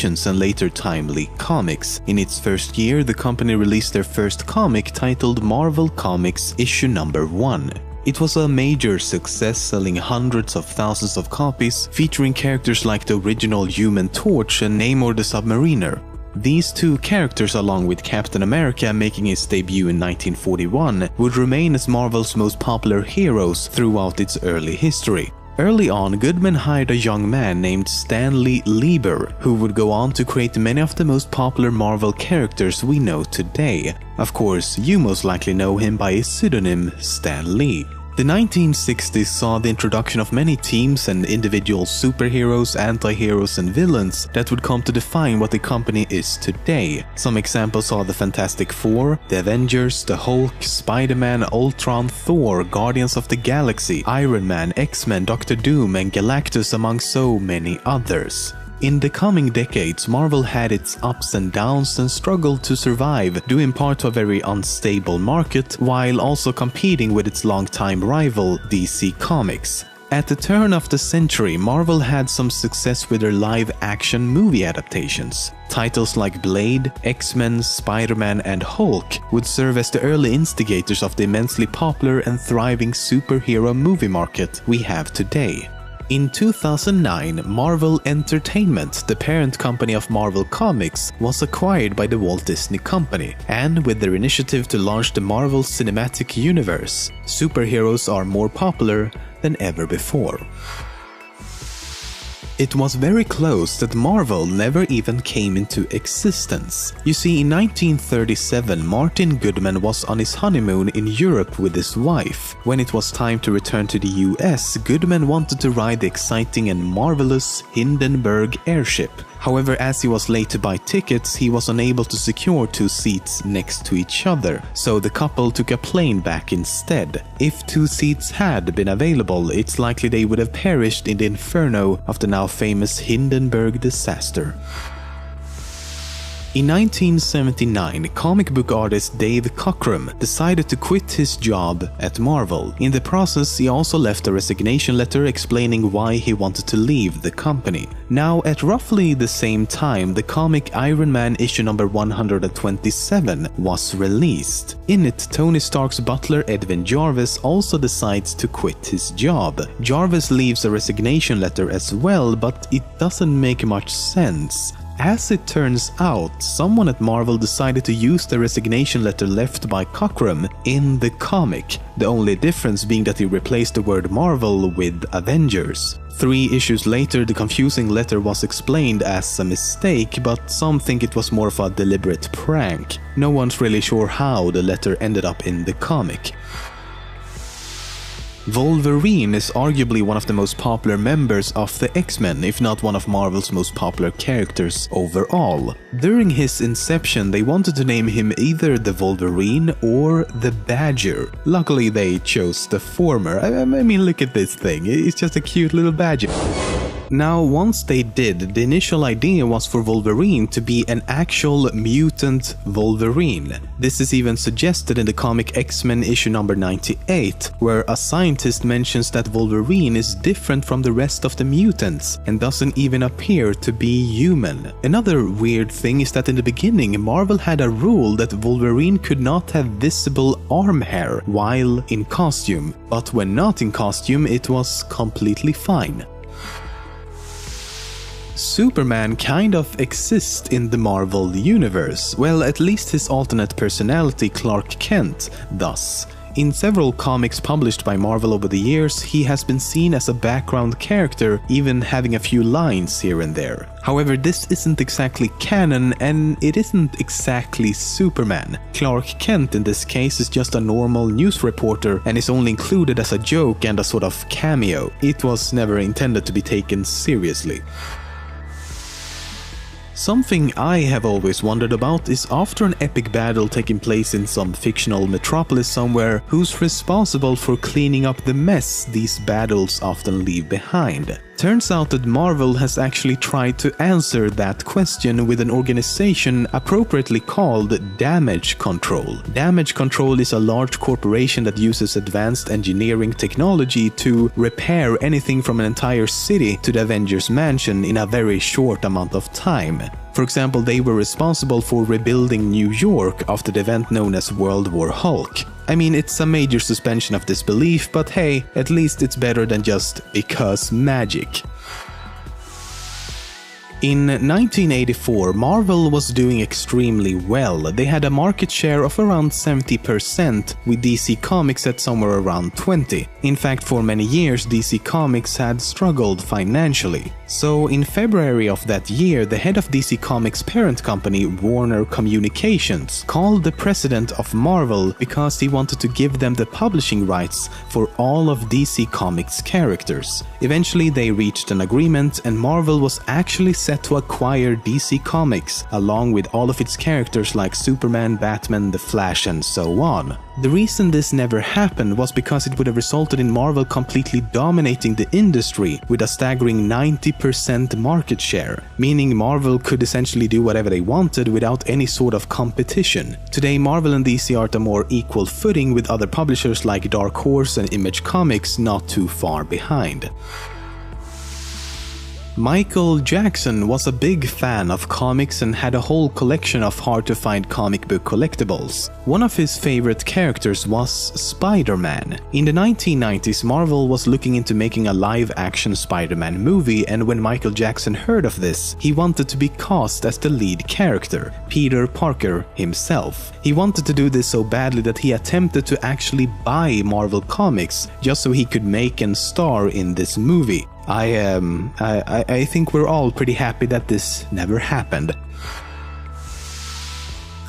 adaptations and later timely comics. In its first year, the company released their first comic titled Marvel Comics issue number 1. It was a major success, selling hundreds of thousands of copies, featuring characters like the original Human Torch and Namor the Submariner. These two characters, along with Captain America making his debut in 1941, would remain as Marvel's most popular heroes throughout its early history. Early on, Goodman hired a young man named Stanley Lieber, who would go on to create many of the most popular Marvel characters we know today. Of course, you most likely know him by his pseudonym Stan Lee. The 1960s saw the introduction of many teams and individual superheroes, anti-heroes and villains that would come to define what the company is today. Some examples are the Fantastic Four, the Avengers, the Hulk, Spider-Man, Ultron, Thor, Guardians of the Galaxy, Iron Man, X-Men, Doctor Doom and Galactus, among so many others. In the coming decades, Marvel had its ups and downs and struggled to survive, due in part to a very unstable market, while also competing with its longtime rival, DC Comics. At the turn of the century, Marvel had some success with their live-action movie adaptations. Titles like Blade, X-Men, Spider-Man and Hulk would serve as the early instigators of the immensely popular and thriving superhero movie market we have today. In 2009, Marvel Entertainment, the parent company of Marvel Comics, was acquired by the Walt Disney Company, and with their initiative to launch the Marvel Cinematic Universe, superheroes are more popular than ever before. It was very close that Marvel never even came into existence. You see, in 1937, Martin Goodman was on his honeymoon in Europe with his wife. When it was time to return to the US, Goodman wanted to ride the exciting and marvelous Hindenburg airship. However, as he was late to buy tickets, he was unable to secure 2 seats next to each other, so the couple took a plane back instead. If 2 seats had been available, it's likely they would have perished in the inferno of the now famous Hindenburg disaster. In 1979, comic book artist Dave Cockrum decided to quit his job at Marvel. In the process, he also left a resignation letter explaining why he wanted to leave the company. Now, at roughly the same time, the comic Iron Man issue number 127 was released. In it, Tony Stark's butler Edwin Jarvis also decides to quit his job. Jarvis leaves a resignation letter as well, but it doesn't make much sense. As it turns out, someone at Marvel decided to use the resignation letter left by Cockrum in the comic, the only difference being that he replaced the word Marvel with Avengers. 3 issues later, the confusing letter was explained as a mistake, but some think it was more of a deliberate prank. No one's really sure how the letter ended up in the comic. Wolverine is arguably one of the most popular members of the X-Men, if not one of Marvel's most popular characters overall. During his inception, they wanted to name him either the Wolverine or the Badger. Luckily, they chose the former. I mean, look at this thing, it's just a cute little badger. Now, once they did, the initial idea was for Wolverine to be an actual mutant Wolverine. This is even suggested in the comic X-Men issue number 98, where a scientist mentions that Wolverine is different from the rest of the mutants and doesn't even appear to be human. Another weird thing is that in the beginning, Marvel had a rule that Wolverine could not have visible arm hair while in costume, but when not in costume, it was completely fine. Superman kind of exists in the Marvel universe. Well, at least his alternate personality Clark Kent does. In several comics published by Marvel over the years, he has been seen as a background character, even having a few lines here and there. However, this isn't exactly canon, and it isn't exactly Superman. Clark Kent in this case is just a normal news reporter and is only included as a joke and a sort of cameo. It was never intended to be taken seriously. Something I have always wondered about is, after an epic battle taking place in some fictional metropolis somewhere, who's responsible for cleaning up the mess these battles often leave behind? Turns out that Marvel has actually tried to answer that question with an organization appropriately called Damage Control. Damage Control is a large corporation that uses advanced engineering technology to repair anything from an entire city to the Avengers Mansion in a very short amount of time. For example, they were responsible for rebuilding New York after the event known as World War Hulk. I mean, it's a major suspension of disbelief, but hey, at least it's better than just because magic. In 1984, Marvel was doing extremely well. They had a market share of around 70%, with DC Comics at somewhere around 20%. In fact, for many years, DC Comics had struggled financially. So in February of that year, the head of DC Comics' parent company, Warner Communications, called the president of Marvel because he wanted to give them the publishing rights for all of DC Comics' characters. Eventually, they reached an agreement, and Marvel was actually set to acquire DC Comics, along with all of its characters like Superman, Batman, The Flash, and so on. The reason this never happened was because it would have resulted in Marvel completely dominating the industry with a staggering 90% market share, meaning Marvel could essentially do whatever they wanted without any sort of competition. Today, Marvel and DC are at a more equal footing, with other publishers like Dark Horse and Image Comics not too far behind. Michael Jackson was a big fan of comics and had a whole collection of hard-to-find comic book collectibles. One of his favorite characters was Spider-Man. In the 1990s, Marvel was looking into making a live-action Spider-Man movie, and when Michael Jackson heard of this, he wanted to be cast as the lead character, Peter Parker himself. He wanted to do this so badly that he attempted to actually buy Marvel Comics just so he could make and star in this movie. I think we're all pretty happy that this never happened.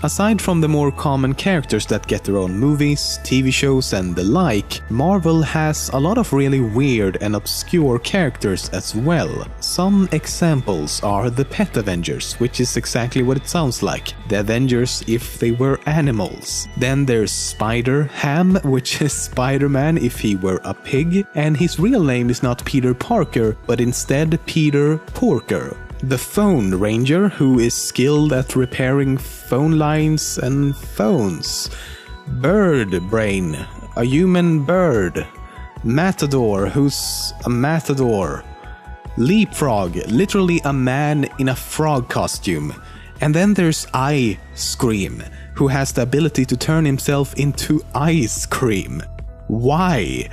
Aside from the more common characters that get their own movies, TV shows and the like, Marvel has a lot of really weird and obscure characters as well. Some examples are the Pet Avengers, which is exactly what it sounds like. The Avengers if they were animals. Then there's Spider-Ham, which is Spider-Man if he were a pig, and his real name is not Peter Parker, but instead Peter Porker. The Phone Ranger, who is skilled at repairing phone lines and phones. Bird Brain, a human bird. Matador, who's a matador. Leapfrog, literally a man in a frog costume. And then there's Ice Cream, who has the ability to turn himself into ice cream. Why?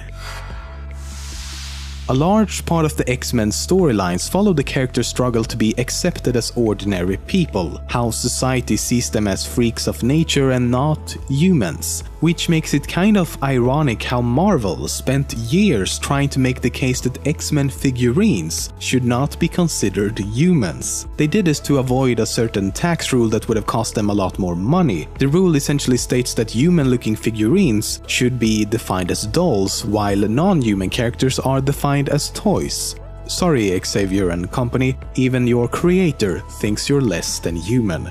A large part of the X-Men storylines follow the characters' struggle to be accepted as ordinary people, how society sees them as freaks of nature and not humans, which makes it kind of ironic how Marvel spent years trying to make the case that X-Men figurines should not be considered humans. They did this to avoid a certain tax rule that would have cost them a lot more money. The rule essentially states that human-looking figurines should be defined as dolls, while non-human characters are defined as toys. Sorry, Xavier and company, even your creator thinks you're less than human.